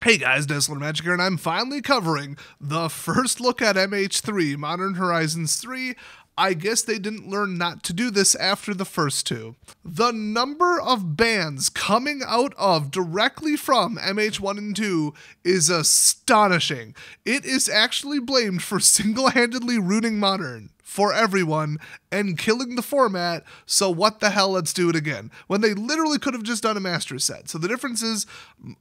Hey guys, Dazzler Magic here, and I'm finally covering the first look at MH3, Modern Horizons 3. I guess they didn't learn not to do this after the first two. The number of bans coming out of directly from MH1 and 2 is astonishing. It is actually blamed for single-handedly ruining Modern for everyone and killing the format, so what the hell, let's do it again, when they literally could have just done a master set. So the difference is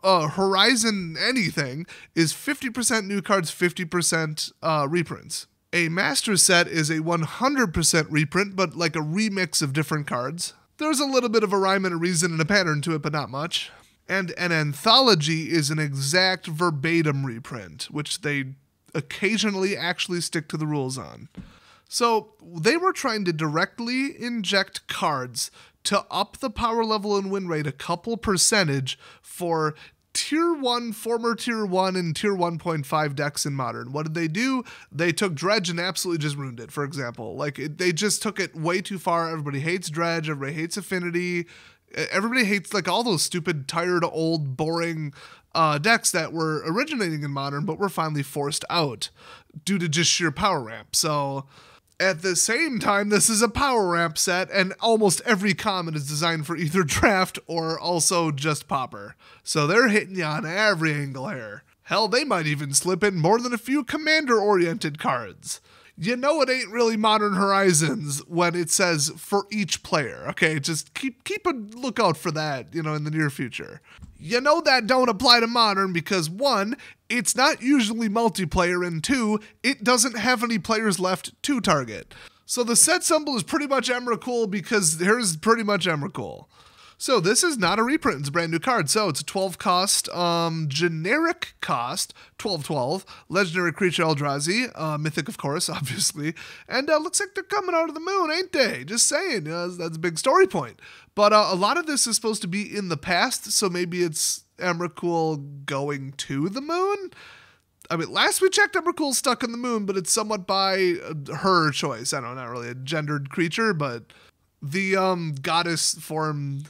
Horizon anything is 50% new cards, 50% reprints. A master set is a 100% reprint, but like a remix of different cards. There's a little bit of a rhyme and a reason and a pattern to it, but not much. And an anthology is an exact verbatim reprint, which they occasionally actually stick to the rules on. So they were trying to directly inject cards to up the power level and win rate a couple percentage for Tier 1, former Tier 1, and Tier 1.5 decks in Modern. What did they do? They took Dredge and absolutely just ruined it, for example. They just took it way too far. Everybody hates Dredge. Everybody hates Affinity. Everybody hates all those stupid, tired, old, boring decks that were originating in Modern, but were finally forced out due to just sheer power ramp. So at the same time, this is a power ramp set, and almost every common is designed for either draft or also just popper. So they're hitting you on every angle here. Hell, they might even slip in more than a few commander-oriented cards. You know it ain't really Modern Horizons when it says for each player, okay? Just keep a lookout for that, in the near future. You know that don't apply to Modern because 1, it's not usually multiplayer, and 2, it doesn't have any players left to target. So the set symbol is pretty much Emrakul because here's pretty much Emrakul. So this is not a reprint, it's a brand new card. So it's a 12 cost, generic cost, 12/12, legendary creature Eldrazi, mythic of course, obviously. And looks like they're coming out of the moon, ain't they? Just saying, that's a big story point. But a lot of this is supposed to be in the past, so maybe it's Emrakul going to the moon? I mean, last we checked, Emrakul's stuck in the moon, but it's somewhat by her choice. I don't know, not really a gendered creature, but the goddess form,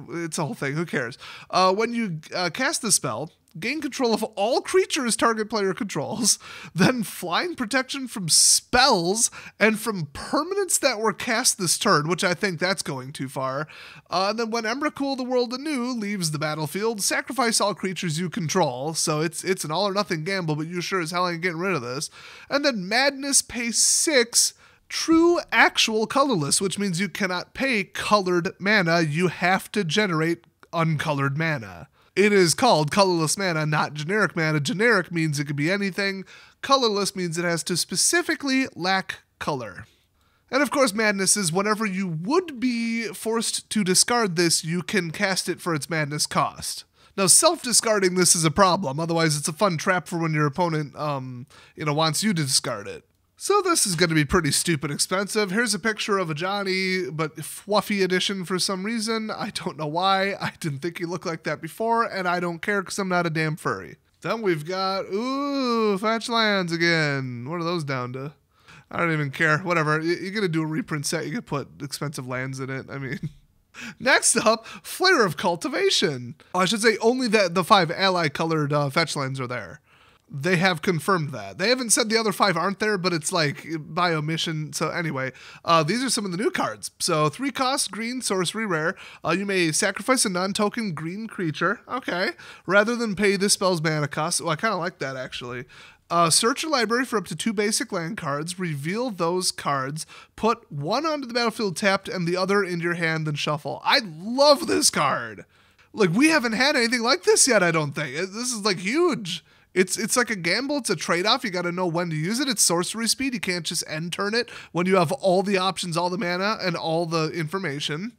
it's a whole thing, who cares? When you cast the spell, gain control of all creatures target player controls, then flying protection from spells and from permanents that were cast this turn, which I think that's going too far. And then when Emrakul the World Anew leaves the battlefield, sacrifice all creatures you control. So it's an all or nothing gamble, but you sure as hell ain't getting rid of this. And then Madness pays 6, true actual colorless, which means you cannot pay colored mana. You have to generate uncolored mana. It is called colorless mana, not generic mana. Generic means it could be anything. Colorless means it has to specifically lack color. And of course, Madness is whenever you would be forced to discard this, you can cast it for its Madness cost. Now, self-discarding this is a problem. Otherwise, it's a fun trap for when your opponent, wants you to discard it. So this is going to be pretty stupid expensive. Here's a picture of a Johnny, but fluffy edition for some reason. I don't know why. I didn't think he looked like that before, and I don't care because I'm not a damn furry. Then we've got, fetch lands again. What are those down to? I don't even care. Whatever. You're going to do a reprint set. You can put expensive lands in it. I mean, next up, Flare of Cultivation. I should say only the 5 ally-colored fetch lands are there. They have confirmed that. They haven't said the other 5 aren't there, but it's like by omission. So anyway, these are some of the new cards. So 3 cost, green, sorcery, rare. You may sacrifice a non-token green creature. Okay. Rather than pay this spell's mana cost. Oh, I kind of like that actually. Search your library for up to 2 basic land cards. Reveal those cards. Put 1 onto the battlefield tapped and the other in your hand, then shuffle. I love this card. We haven't had anything like this yet, I don't think. This is huge. It's like a gamble. It's a trade-off. You got to know when to use it. It's sorcery speed. You can't just end turn it when you have all the options, all the mana, and all the information.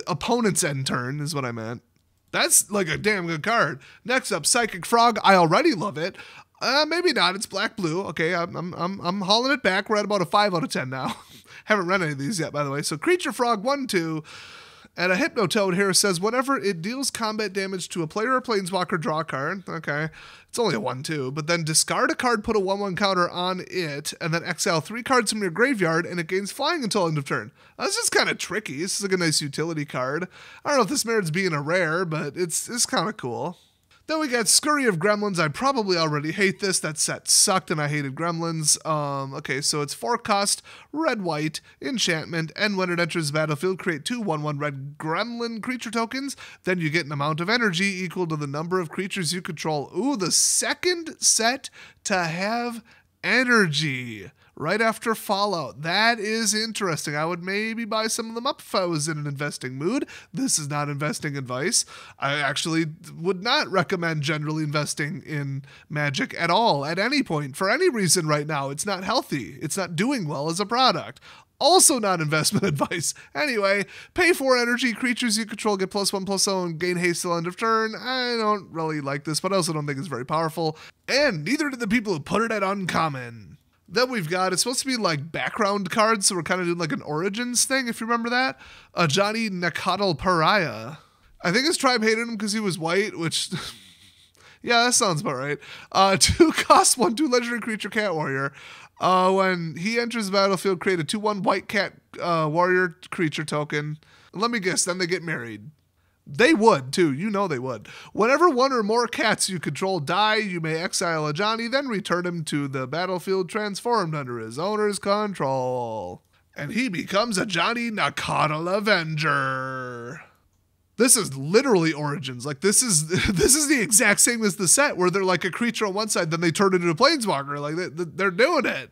Opponent's end turn is what I meant. That's a damn good card. Next up, Psychic Frog. I already love it. Maybe not. It's black-blue. Okay, I'm hauling it back. We're at about a 5 out of 10 now. Haven't read any of these yet, by the way. So Creature Frog 1/2. And a Hypnotoad here says, whenever it deals combat damage to a player or planeswalker, draw a card. Okay. It's only a 1/2. But then discard a card, put a 1/1 counter on it, and then exile 3 cards from your graveyard, and it gains flying until end of turn. That's just kind of tricky. This is like a nice utility card. I don't know if this merits being a rare, but it's kind of cool. Then we got Scurry of Gremlins. I probably already hate this. That set sucked and I hated Gremlins. Okay, so it's 4 cost, red-white, enchantment, and when it enters the battlefield, create 2 1/1 red gremlin creature tokens. Then you get an amount of energy equal to the number of creatures you control. Ooh, the second set to have energy right after Fallout. That is interesting. I would maybe buy some of them up if I was in an investing mood. This is not investing advice. I actually would not recommend generally investing in Magic at all, at any point, for any reason right now. It's not healthy. It's not doing well as a product. Also not investment advice. Anyway, pay 4 energy. Creatures you control get +1/+0 and gain haste till end of turn. I don't really like this, but I also don't think it's very powerful. And neither did the people who put it at uncommon. Then we've got, it's supposed to be like background cards, so we're kind of doing like an Origins thing, if you remember that. Johnny Nakatl Pariah. I think his tribe hated him because he was white, which... yeah, that sounds about right. 2 cost, 1/2 legendary creature cat warrior. When he enters the battlefield, create a 2/1 white cat warrior creature token. Let me guess, then they get married. They would, too. You know they would. Whenever 1 or more cats you control die, you may exile a Johnny, then return him to the battlefield transformed under his owner's control. And he becomes a Johnny Nakatl Avenger. This is literally Origins. Like, this is the exact same as the set, where they're like a creature on one side, then they turn into a planeswalker. Like, they're doing it.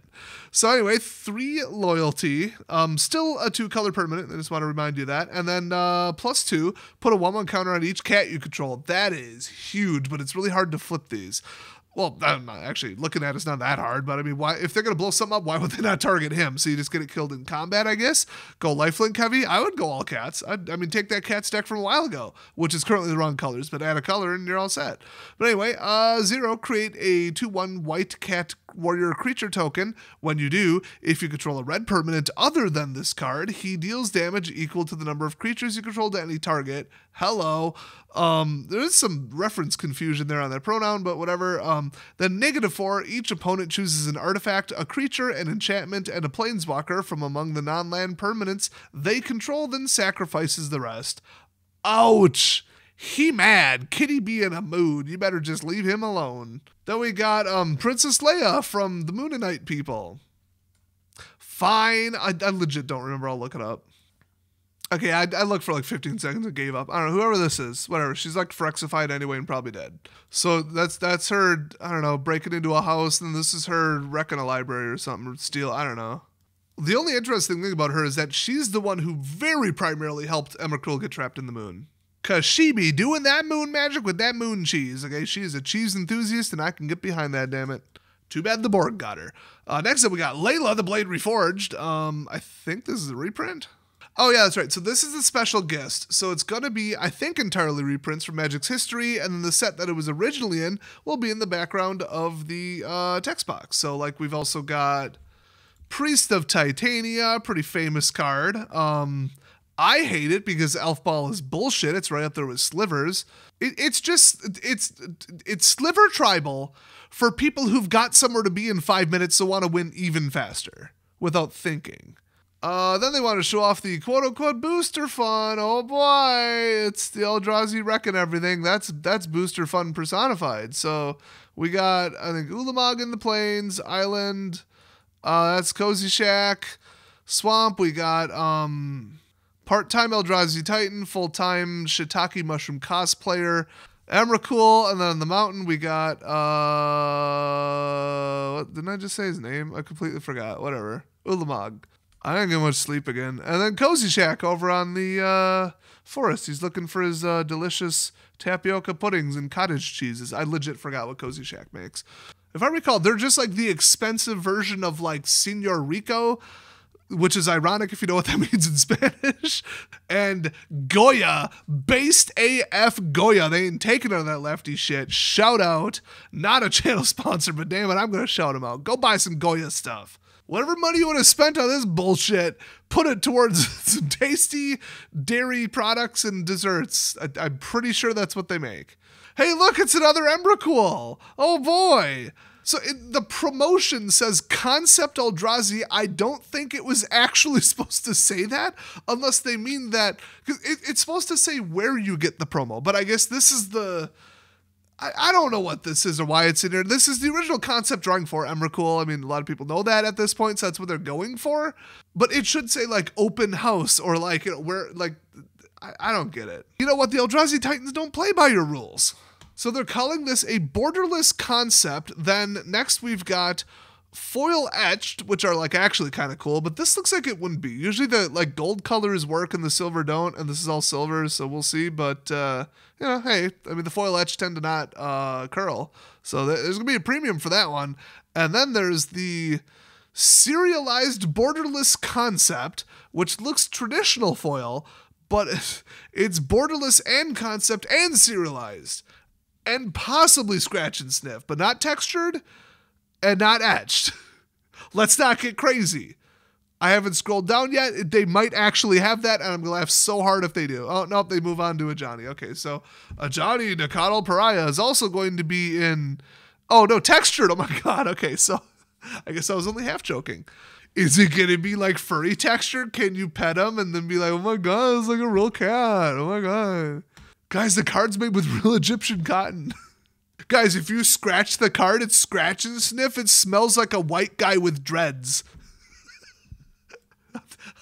So anyway, 3 loyalty. Still a 2 color permanent. I just want to remind you of that. And then +2, put a 1/1 counter on each cat you control. That is huge, but it's really hard to flip these. Well, I'm not actually looking at it's not that hard, but I mean, why, if they're going to blow something up, why would they not target him? So you just get it killed in combat, I guess? Go lifelink heavy? I would go all cats. I mean, take that cat stack from a while ago, which is currently the wrong colors, but add a color and you're all set. But anyway, 0, create a 2/1 white cat warrior creature token. When you do, if you control a red permanent other than this card, he deals damage equal to the number of creatures you control to any target. Hello. There is some reference confusion there on that pronoun, but whatever. Then -4, each opponent chooses an artifact, a creature, an enchantment, and a planeswalker from among the non-land permanents they control, then sacrifices the rest. Ouch! He mad. Kitty be in a mood. You better just leave him alone. Then we got Princess Leia from the Moonanite people. Fine. I legit don't remember. I'll look it up. Okay, I looked for like 15 seconds and gave up. I don't know, whoever this is, whatever. She's like Phyrexified anyway and probably dead. So that's her, I don't know, breaking into a house, and this is her wrecking a library or something, or steal, I don't know. The only interesting thing about her is that she's the one who very primarily helped Emrakul get trapped in the moon. Cause she be doing that moon magic with that moon cheese, okay? She's a cheese enthusiast and I can get behind that, damn it. Too bad the Borg got her. Next up we got Layla the Blade Reforged. I think this is a reprint. Oh yeah, that's right. So this is a special guest. So it's going to be, I think, entirely reprints from Magic's history, and then the set that it was originally in will be in the background of the text box. So like we've also got Priest of Titania, pretty famous card. I hate it because Elf Ball is bullshit. It's right up there with Slivers. It's Sliver Tribal for people who've got somewhere to be in 5 minutes so want to win even faster without thinking. Then they want to show off the quote-unquote booster fun. Oh boy, it's the Eldrazi wrecking everything. That's booster fun personified. So we got, I think, Ulamog in the Plains, Island, that's Cozy Shack, Swamp. We got part-time Eldrazi Titan, full-time Shiitake Mushroom cosplayer, Emrakul, and then on the mountain we got, what, didn't I just say his name? I completely forgot. Whatever. Ulamog. I didn't get much sleep again. And then Cozy Shack over on the forest. He's looking for his delicious tapioca puddings and cottage cheeses. I legit forgot what Cozy Shack makes. If I recall, they're just like the expensive version of like Señor Rico, which is ironic if you know what that means in Spanish. And Goya, based AF Goya. They ain't taking none of that lefty shit. Shout out. Not a channel sponsor, but damn it, I'm going to shout them out. Go buy some Goya stuff. Whatever money you want to spend on this bullshit, put it towards some tasty dairy products and desserts. I'm pretty sure that's what they make. Hey, look, it's another Emrakul. Oh, boy. So the promotion says Concept Eldrazi. I don't think it was actually supposed to say that, unless they mean that. Cause it's supposed to say where you get the promo, but I guess this is the... I don't know what this is or why it's in here. This is the original concept drawing for Emrakul. I mean, a lot of people know that at this point, so that's what they're going for. But it should say like open house or like, you know, where like, I don't get it. You know what? The Eldrazi Titans don't play by your rules. So they're calling this a borderless concept. Then next we've got foil etched, which are like actually kind of cool, but this looks like it wouldn't be. Usually the like gold colors work and the silver don't, and this is all silver, so we'll see. But you know, hey, I mean the foil etched tend to not curl, so there's gonna be a premium for that one. And then there's the serialized borderless concept, which looks traditional foil, but it's borderless and concept and serialized and possibly scratch and sniff, but not textured and not etched. Let's not get crazy. I haven't scrolled down yet. They might actually have that, and I'm going to laugh so hard if they do. Oh, nope, they move on to Ajani. Okay, so Ajani Nakadal Pariah is also going to be in... Oh, no, textured. Oh, my God. Okay, so I guess I was only half joking. Is it going to be like furry textured? Can you pet him and then be like, oh, my God, it's like a real cat. Oh, my God. Guys, the card's made with real Egyptian cotton. Guys, if you scratch the card, it's scratch and sniff. It smells like a white guy with dreads.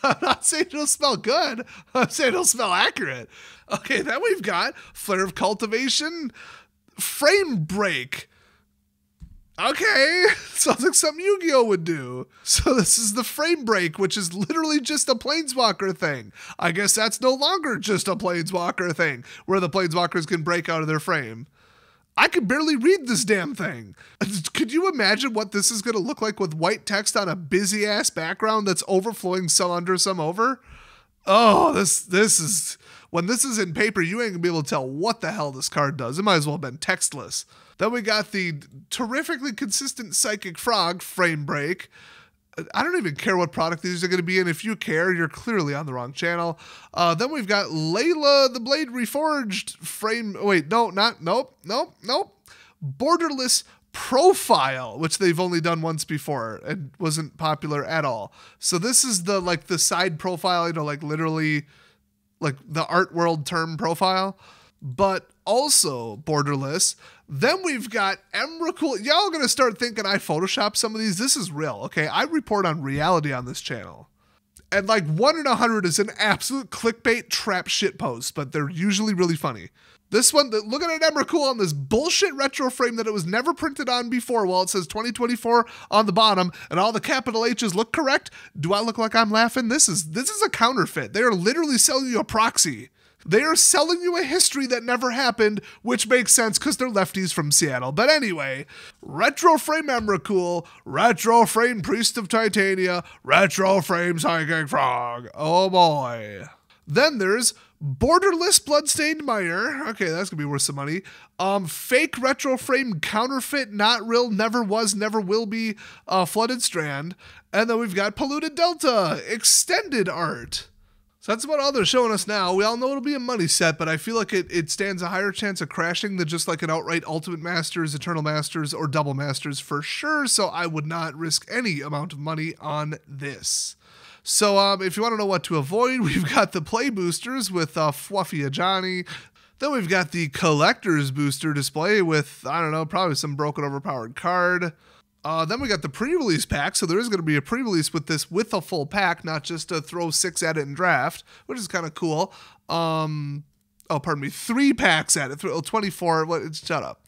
I'm not saying it'll smell good. I'm saying it'll smell accurate. Okay, then we've got Flare of Cultivation, Frame Break. Okay, sounds like something Yu-Gi-Oh would do. So this is the Frame Break, which is literally just a Planeswalker thing. I guess that's no longer just a Planeswalker thing, where the Planeswalkers can break out of their frame. I could barely read this damn thing. Could you imagine what this is going to look like with white text on a busy-ass background that's overflowing some under, some over? Oh, this is... When this is in paper, you ain't going to be able to tell what the hell this card does. It might as well have been textless. Then we got the terrifically consistent Psychic Frog, Frame Break. I don't even care what product these are going to be in. If you care, you're clearly on the wrong channel. Then we've got Layla the Blade Reforged Frame... Wait, no, not... Nope. Borderless Profile, which they've only done once before and wasn't popular at all. So this is the, like, the side profile, you know, like literally, like the art world term profile, but also borderless. Then we've got Emrakul. Y'all gonna start thinking I Photoshop some of these. This is real, okay? I report on reality on this channel. And like 1 in 100 is an absolute clickbait trap shit post, but they're usually really funny. This one, looking at Emrakul on this bullshit retro frame that it was never printed on before, while it says 2024 on the bottom and all the capital H's look correct. Do I look like I'm laughing? This is a counterfeit. They are literally selling you a proxy. They are selling you a history that never happened, which makes sense because they're lefties from Seattle. But anyway, Retro Frame Emrakul, Retro Frame Priest of Titania, Retro Frame Psychic Frog. Oh boy. Then there's Borderless Bloodstained Mire. Okay, that's going to be worth some money. Fake Retro Frame Counterfeit, Not Real, Never Was, Never Will Be, Flooded Strand. And then we've got Polluted Delta, Extended Art. So that's about all they're showing us now. We all know it'll be a money set, but I feel like it stands a higher chance of crashing than just like an outright Ultimate Masters, Eternal Masters, or Double Masters for sure, so I would not risk any amount of money on this. So if you want to know what to avoid, we've got the Play Boosters with Fluffy Ajani. Then we've got the Collector's Booster display with, I don't know, probably some broken overpowered card. Then we got the pre-release pack, so there is going to be a pre-release with this with a full pack, not just to throw 6 at it and draft, which is kind of cool. Oh, pardon me, 3 packs at it, 24, shut up.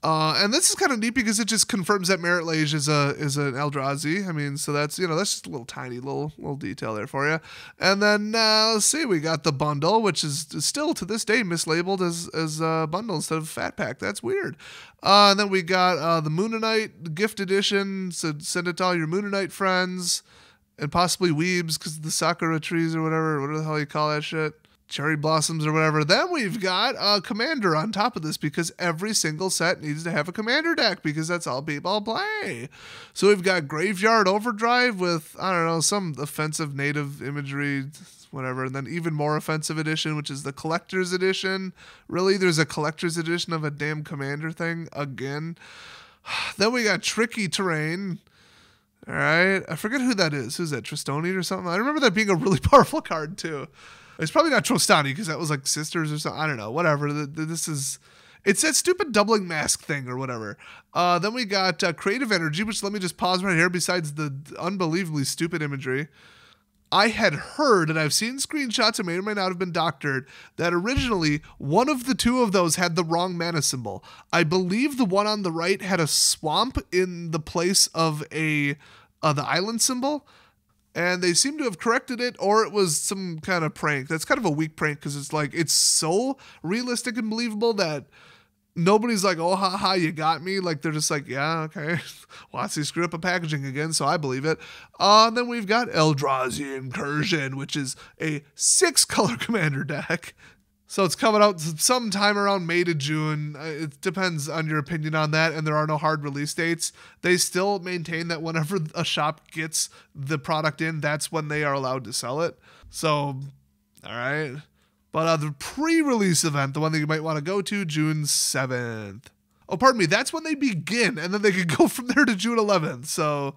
And this is kind of neat because it just confirms that Merit Lage is an Eldrazi. I mean, so that's, that's just a little tiny little detail there for you. And then, let's see, we got the bundle, which is still to this day mislabeled as a bundle instead of fat pack. That's weird. And then we got the Moonanite gift edition. So send it to all your Moonanite friends and possibly weebs because of the Sakura trees or whatever the hell you call that shit. Cherry blossoms or whatever. Then we've got a commander on top of this because every single set needs to have a commander deck because that's all people play. So we've got Graveyard Overdrive with, I don't know, some offensive native imagery, whatever. And then even more offensive edition, which is the collector's edition. Really, there's a collector's edition of a damn commander thing again. Then we got Tricky Terrain. All right. I forget who that is. Who's that? Tristonian or something? I remember that being a really powerful card too. It's probably not Trostani because that was like Sisters or something. I don't know. Whatever. This is... It's that stupid doubling mask thing or whatever. Then we got Creative Energy, which let me just pause right here. Besides the unbelievably stupid imagery, I had heard, and I've seen screenshots, it may or may not have been doctored, that originally one of the two of those had the wrong mana symbol. I believe the one on the right had a swamp in the place of the island symbol, and they seem to have corrected it, or it was some kind of prank. That's kind of a weak prank because it's like, it's so realistic and believable that nobody's like, oh, haha, you got me. Like, they're just like, yeah, okay. Watsy screwed up a packaging again, so I believe it. And then we've got Eldrazi Incursion, which is a 6-color commander deck. So it's coming out sometime around May to June. It depends on your opinion on that, and there are no hard release dates. They still maintain that whenever a shop gets the product in, that's when they are allowed to sell it. So, all right. But the pre-release event, the one that you might want to go to, June 7th. Oh, pardon me, that's when they begin, and then they could go from there to June 11th. So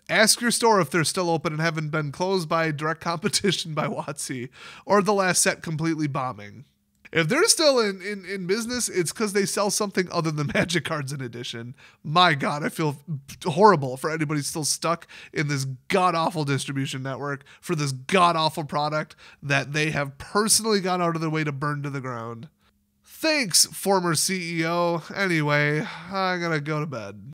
ask your store if they're still open and haven't been closed by direct competition by WotC, or the last set completely bombing. If they're still in business, it's because they sell something other than Magic cards in addition. My God, I feel horrible for anybody still stuck in this god-awful distribution network for this god-awful product that they have personally gone out of their way to burn to the ground. Thanks, former CEO. Anyway, I'm gonna go to bed.